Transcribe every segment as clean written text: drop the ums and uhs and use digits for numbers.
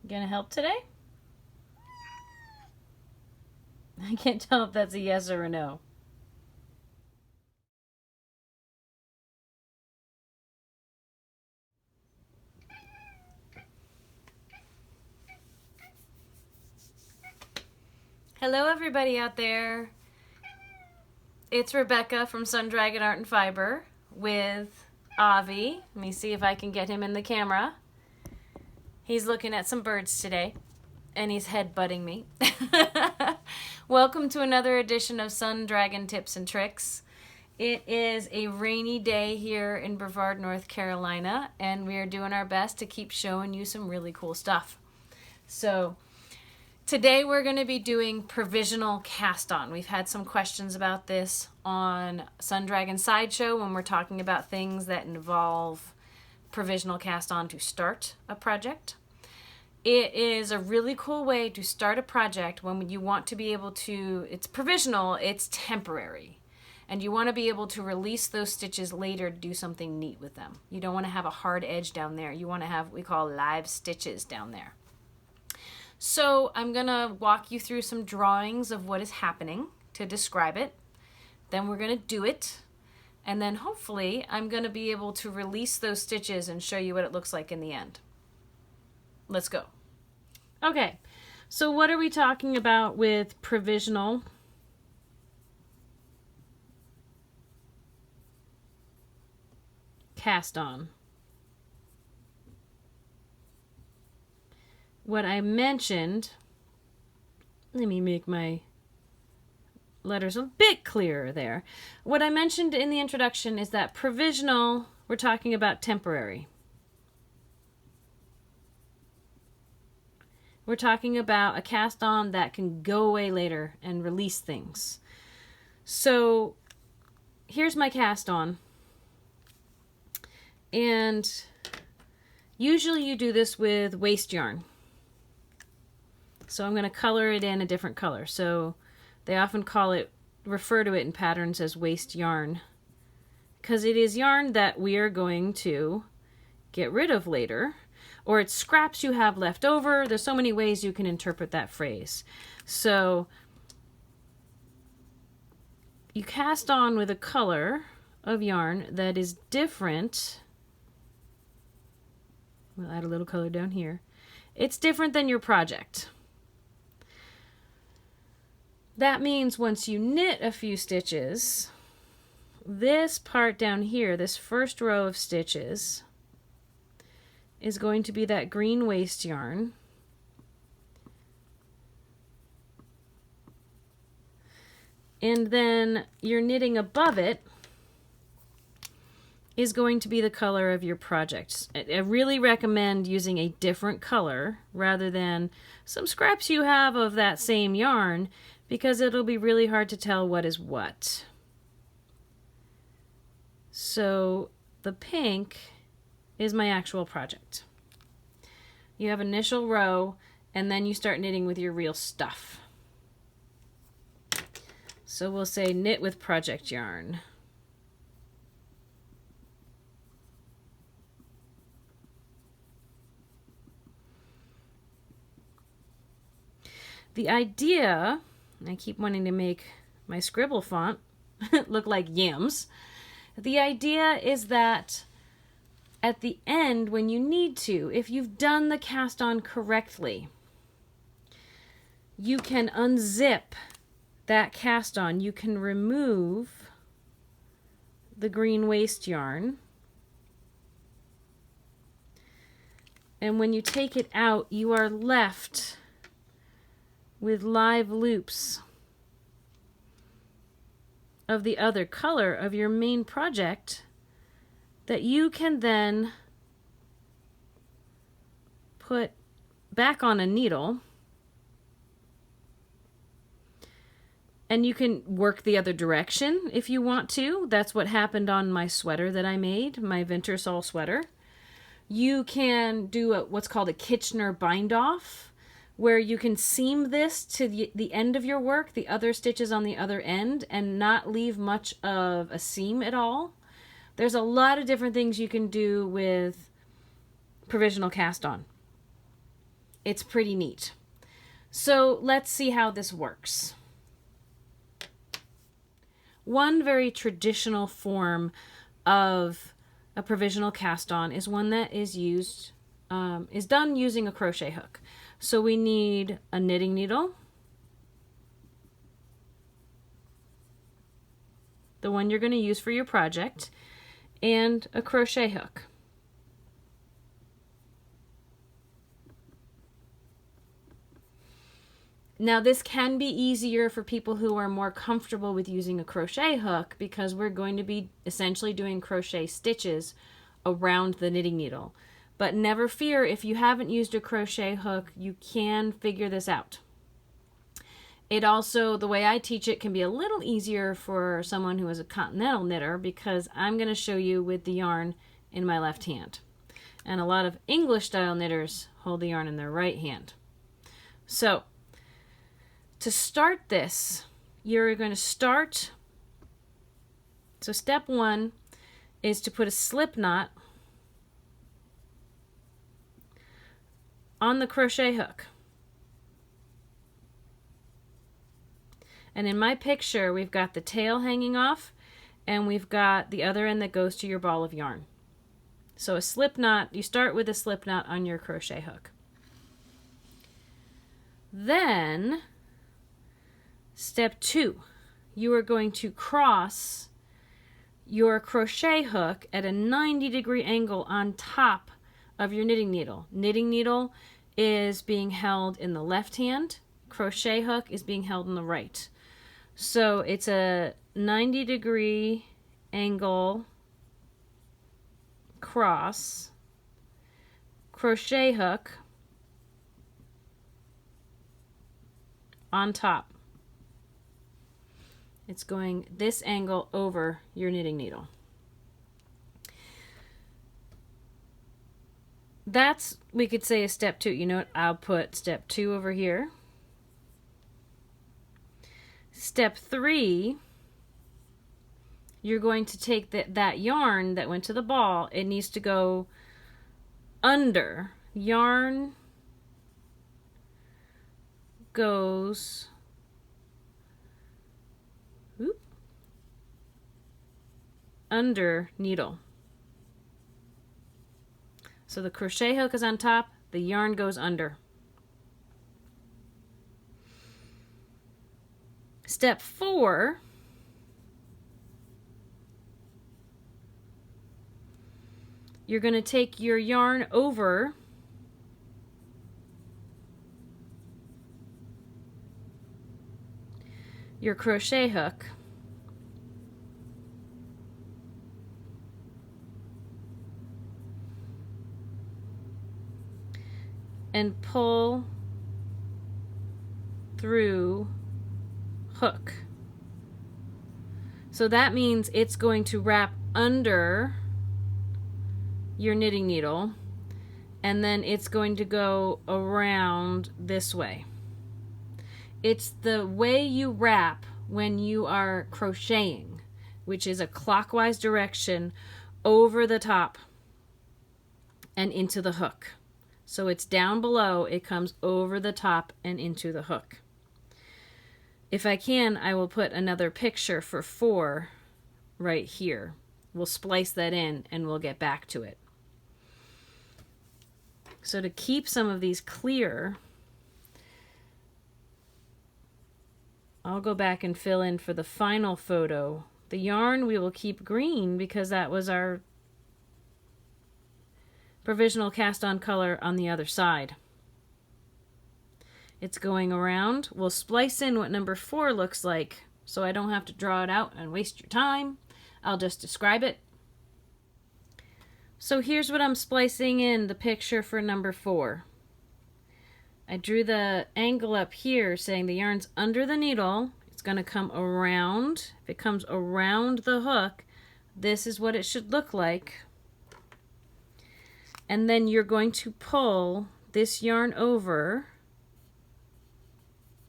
Gonna help today? I can't tell if that's a yes or a no. Hello everybody out there. It's Rebecca from Sun Dragon Art and Fiber with Avi. Let me see if I can get him in the camera. He's looking at some birds today and he's headbutting me. Welcome to another edition of Sun Dragon Tips and Tricks. It is a rainy day here in Brevard, North Carolina, and we are doing our best to keep showing you some really cool stuff. So today we're going to be doing provisional cast on. We've had some questions about this on Sun Dragon Sideshow when we're talking about things that involve provisional cast on to start a project. It is a really cool way to start a project when you want to be able to, it's provisional, it's temporary. And you want to be able to release those stitches later to do something neat with them. You don't want to have a hard edge down there. You want to have what we call live stitches down there. So I'm going to walk you through some drawings of what is happening to describe it. Then we're going to do it. And then hopefully I'm going to be able to release those stitches and show you what it looks like in the end. Let's go. Okay, so what are we talking about with provisional cast on? What I mentioned, let me make my letters a bit clearer there. What I mentioned in the introduction is that provisional, we're talking about temporary. We're talking about a cast on that can go away later and release things. So here's my cast on. And usually you do this with waste yarn. So I'm going to color it in a different color. So they often refer to it in patterns as waste yarn, because it is yarn that we are going to get rid of later, or it's scraps you have left over. There's so many ways you can interpret that phrase. So you cast on with a color of yarn that is different. We'll add a little color down here. It's different than your project. That means once you knit a few stitches, this part down here, this first row of stitches, is going to be that green waste yarn. And then your knitting above it is going to be the color of your project. I really recommend using a different color rather than some scraps you have of that same yarn, because it'll be really hard to tell what is what. So the pink is my actual project. You have initial row, and then you start knitting with your real stuff. So we'll say knit with project yarn. The idea, I keep wanting to make my scribble font look like yams. The idea is that at the end, when you need to, if you've done the cast on correctly, you can unzip that cast on. You can remove the green waste yarn. And when you take it out, you are left with live loops of the other color of your main project that you can then put back on a needle, and you can work the other direction if you want to. That's what happened on my sweater that I made, my Wintersol sweater. You can do what's called a Kitchener bind off, where you can seam this to the end of your work, the other stitches on the other end, and not leave much of a seam at all. There's a lot of different things you can do with provisional cast on. it's pretty neat. So let's see how this works. One very traditional form of a provisional cast on is one that is done using a crochet hook. So we need a knitting needle, the one you're going to use for your project, and a crochet hook. Now this can be easier for people who are more comfortable with using a crochet hook because we're going to be essentially doing crochet stitches around the knitting needle. But never fear, if you haven't used a crochet hook, you can figure this out. It also, the way I teach it, can be a little easier for someone who is a continental knitter because I'm going to show you with the yarn in my left hand. And a lot of English style knitters hold the yarn in their right hand. So, to start this, you're going to start, so step one is to put a slip knot on the crochet hook. And in my picture, we've got the tail hanging off and we've got the other end that goes to your ball of yarn. So a slip knot, you start with a slip knot on your crochet hook. Then, step two, you are going to cross your crochet hook at a 90-degree angle on top of your knitting needle. Knitting needle is being held in the left hand, crochet hook is being held in the right. So it's a 90-degree angle cross, crochet hook on top. It's going this angle over your knitting needle. That's, we could say, a step two. You know what? I'll put step two over here. Step three, you're going to take that yarn that went to the ball. It needs to go under. Yarn goes under needle. So the crochet hook is on top, the yarn goes under. Step four, you're going to take your yarn over your crochet hook and pull through hook. So that means it's going to wrap under your knitting needle and then it's going to go around this way. It's the way you wrap when you are crocheting, which is a clockwise direction over the top and into the hook. So it's down below, it comes over the top and into the hook. If I can, I will put another picture for 4 right here. We'll splice that in and we'll get back to it. So to keep some of these clear, I'll go back and fill in for the final photo. The yarn we will keep green because that was our provisional cast on color on the other side. It's going around. We'll splice in what number 4 looks like so I don't have to draw it out and waste your time. I'll just describe it. So here's what I'm splicing in the picture for number 4. I drew the angle up here saying the yarn's under the needle. It's going to come around. If it comes around the hook, this is what it should look like. And then you're going to pull this yarn over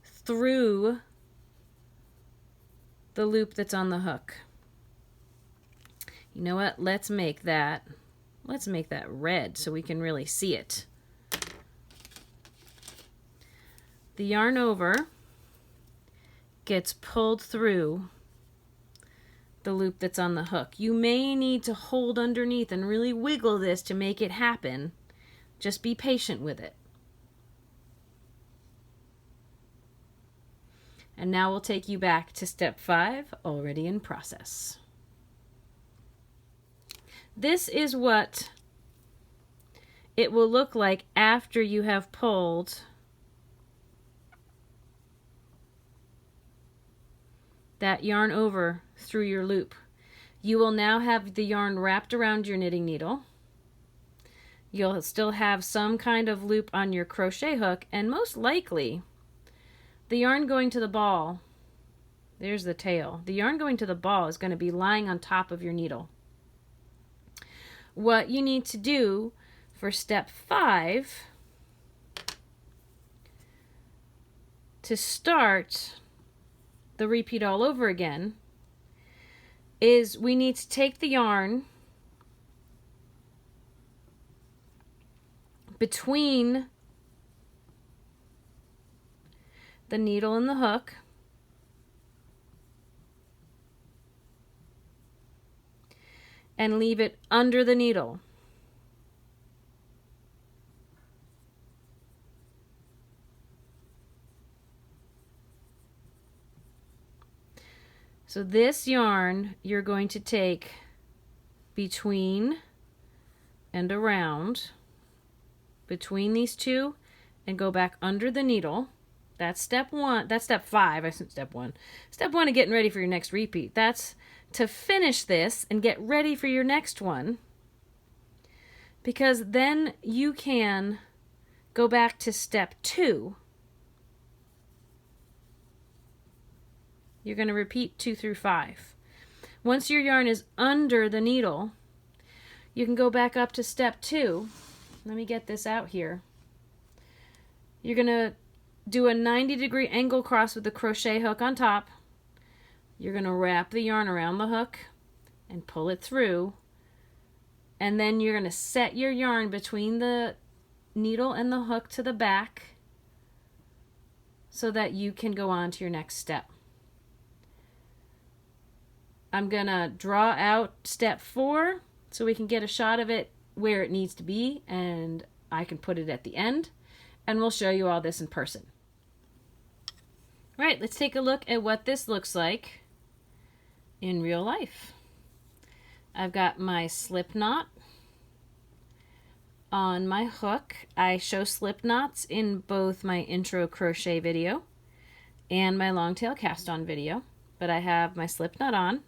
through the loop that's on the hook. You know what? Let's make that red so we can really see it. the yarn over gets pulled through the loop that's on the hook. You may need to hold underneath and really wiggle this to make it happen. Just be patient with it. And now we'll take you back to step 5, already in process. This is what it will look like after you have pulled that yarn over through your loop. You will now have the yarn wrapped around your knitting needle. You'll still have some kind of loop on your crochet hook, and most likely the yarn going to the ball, there's the tail, the yarn going to the ball is going to be lying on top of your needle. What you need to do for step 5 to start the repeat all over again is we need to take the yarn between the needle and the hook and leave it under the needle. So this yarn you're going to take between and around, between these two, and go back under the needle. That's step 1. That's step 5. I said step 1. Step 1 is getting ready for your next repeat. That's to finish this and get ready for your next one, because then you can go back to step 2. You're going to repeat 2 through 5. Once your yarn is under the needle, you can go back up to step 2. Let me get this out here. You're going to do a 90-degree angle cross with the crochet hook on top. You're going to wrap the yarn around the hook and pull it through. And then you're going to set your yarn between the needle and the hook to the back so that you can go on to your next step. I'm going to draw out step 4 so we can get a shot of it where it needs to be, and I can put it at the end, and we'll show you all this in person. All right, let's take a look at what this looks like in real life. I've got my slip knot on my hook. I show slip knots in both my intro crochet video and my long tail cast on video, but I have my slip knot on.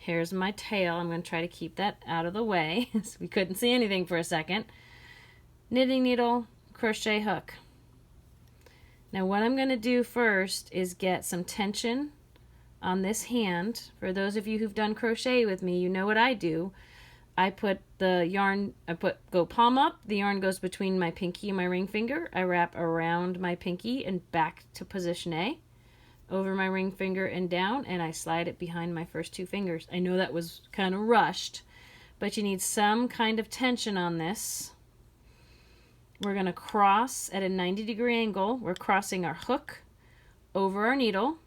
Here's my tail. I'm going to try to keep that out of the way so we couldn't see anything for a second. Knitting needle, crochet hook. Now what I'm going to do first is get some tension on this hand. For those of you who've done crochet with me, you know what I do. I put the yarn, go palm up, the yarn goes between my pinky and my ring finger. I wrap around my pinky and back to position A, over my ring finger and down, and I slide it behind my first 2 fingers. I know that was kind of rushed, but you need some kind of tension on this. We're going to cross at a 90-degree angle. We're crossing our hook over our needle,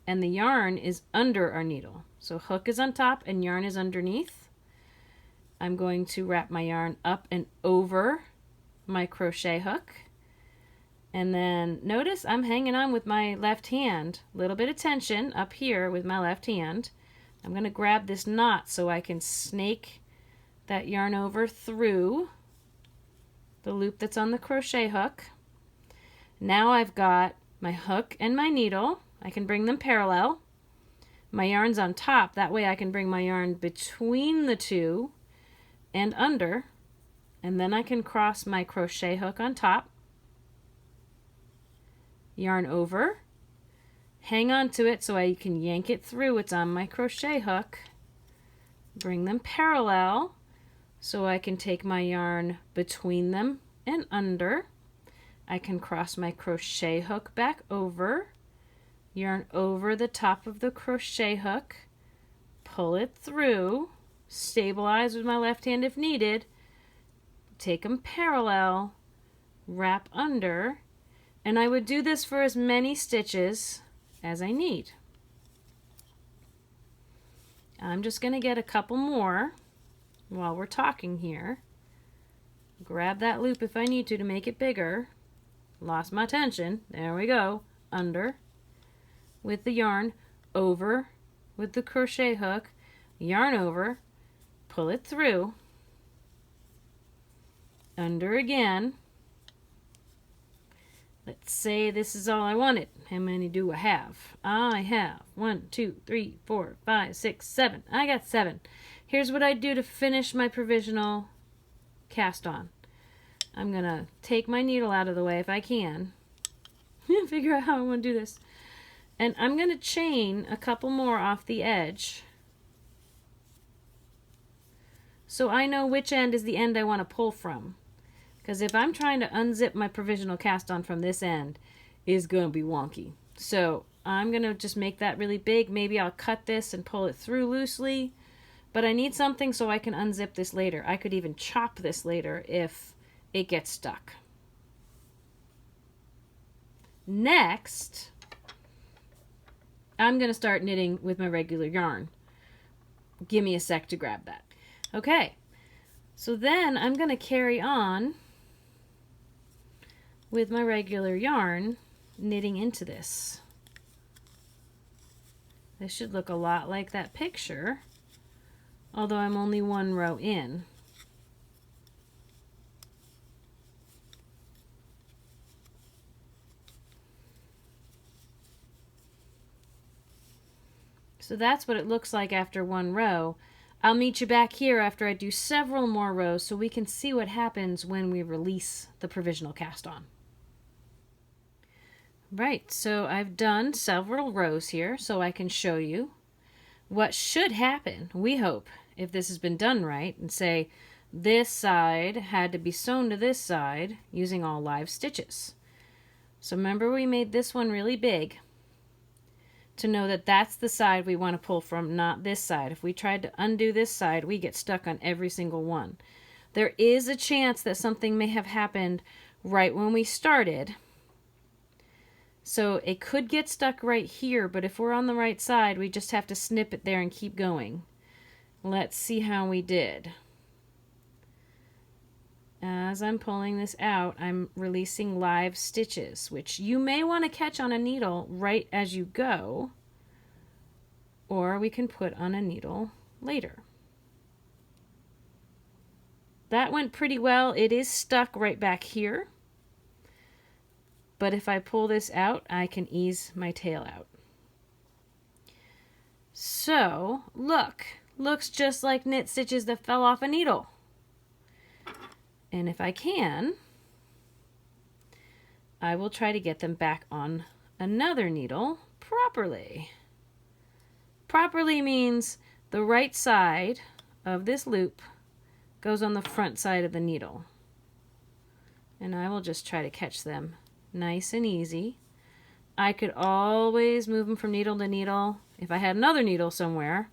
and the yarn is under our needle. So hook is on top and yarn is underneath. I'm going to wrap my yarn up and over my crochet hook. And then notice I'm hanging on with my left hand. A little bit of tension up here with my left hand. I'm going to grab this knot so I can snake that yarn over through the loop that's on the crochet hook. Now I've got my hook and my needle. I can bring them parallel. My yarn's on top. That way I can bring my yarn between the two and under. And then I can cross my crochet hook on top. Yarn over, hang on to it so I can yank it through. It's on my crochet hook. Bring them parallel so I can take my yarn between them and under. I can cross my crochet hook back over, yarn over the top of the crochet hook, pull it through, stabilize with my left hand if needed, take them parallel, wrap under, And I would do this for as many stitches as I need. I'm just going to get a couple more while we're talking here. Grab that loop if I need to make it bigger. Lost my tension. There we go. Under with the yarn, over with the crochet hook, yarn over, pull it through, under again. Let's say this is all I wanted. How many do I have? I have 1, 2, 3, 4, 5, 6, 7. I got 7. Here's what I do to finish my provisional cast on. I'm going to take my needle out of the way if I can. Figure out how I want to do this. And I'm going to chain a couple more off the edge, so I know which end is the end I want to pull from. Because if I'm trying to unzip my provisional cast on from this end, it's going to be wonky. So I'm going to just make that really big. Maybe I'll cut this and pull it through loosely. But I need something so I can unzip this later. I could even chop this later if it gets stuck. Next, I'm going to start knitting with my regular yarn. Give me a sec to grab that. Okay, so then I'm going to carry on with my regular yarn knitting into this. This should look a lot like that picture, although I'm only one row in. So that's what it looks like after one row. I'll meet you back here after I do several more rows so we can see what happens when we release the provisional cast on. Right, so I've done several rows here so I can show you what should happen, we hope, if this has been done right, and say this side had to be sewn to this side using all live stitches. So remember we made this one really big to know that that's the side we want to pull from, not this side. If we tried to undo this side, we get stuck on every single one. There is a chance that something may have happened right when we started. So it could get stuck right here, but if we're on the right side, we just have to snip it there and keep going. Let's see how we did. As I'm pulling this out, I'm releasing live stitches, which you may want to catch on a needle right as you go, or we can put on a needle later. That went pretty well. It is stuck right back here, but if I pull this out, I can ease my tail out. So, look, looks just like knit stitches that fell off a needle. And if I can, I will try to get them back on another needle properly. Properly means the right side of this loop goes on the front side of the needle. And I will just try to catch them nice and easy. I could always move them from needle to needle if I had another needle somewhere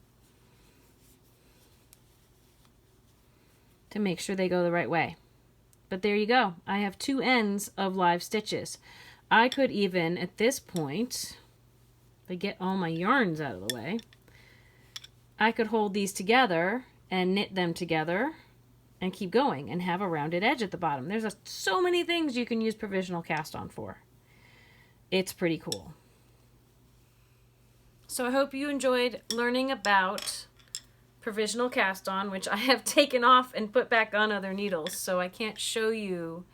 to make sure they go the right way. But there you go. I have two ends of live stitches. I could even, at this point, if I get all my yarns out of the way, I could hold these together and knit them together and keep going and have a rounded edge at the bottom. There's so many things you can use provisional cast on for. It's pretty cool. So I hope you enjoyed learning about provisional cast on, which I have taken off and put back on other needles, so I can't show you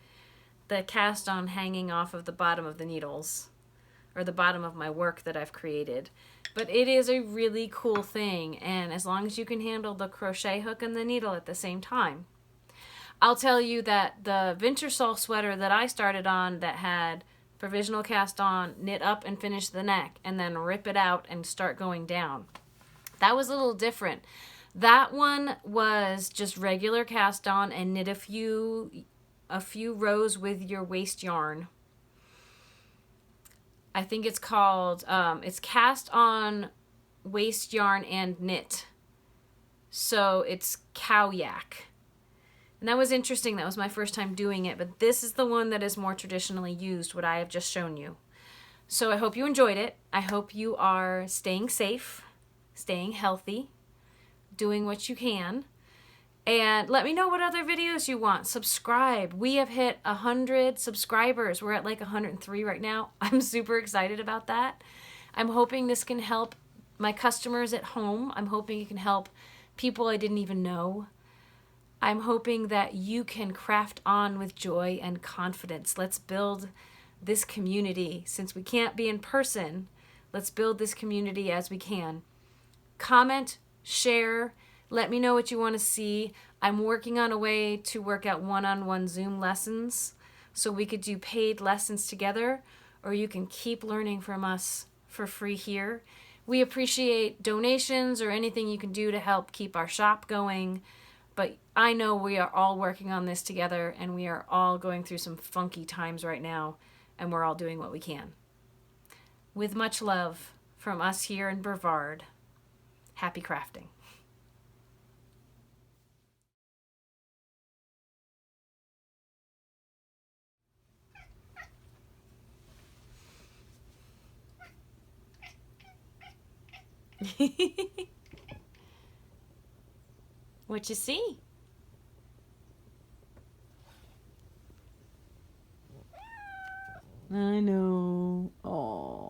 the cast on hanging off of the bottom of the needles or the bottom of my work that I've created. But it is a really cool thing, and as long as you can handle the crochet hook and the needle at the same time. I'll tell you that the Wintersol sweater that I started on that had provisional cast on, knit up and finish the neck, and then rip it out and start going down, that was a little different. That one was just regular cast on and knit a few rows with your waste yarn. I think it's called, it's cast on, waste yarn, and knit. So it's cow yak. And that was interesting. That was my first time doing it, but this is the one that is more traditionally used, what I have just shown you. So I hope you enjoyed it. I hope you are staying safe, staying healthy, doing what you can. And let me know what other videos you want. Subscribe. We have hit 100 subscribers. We're at like 103 right now. I'm super excited about that. I'm hoping this can help my customers at home. I'm hoping it can help people I didn't even know. I'm hoping that you can craft on with joy and confidence. Let's build this community. Since we can't be in person, let's build this community as we can. Comment, share, let me know what you want to see. I'm working on a way to work out one-on-one Zoom lessons so we could do paid lessons together, or you can keep learning from us for free here. We appreciate donations or anything you can do to help keep our shop going, but I know we are all working on this together, and we are all going through some funky times right now, and we're all doing what we can. With much love from us here in Brevard, happy crafting. What you see? I know. Oh.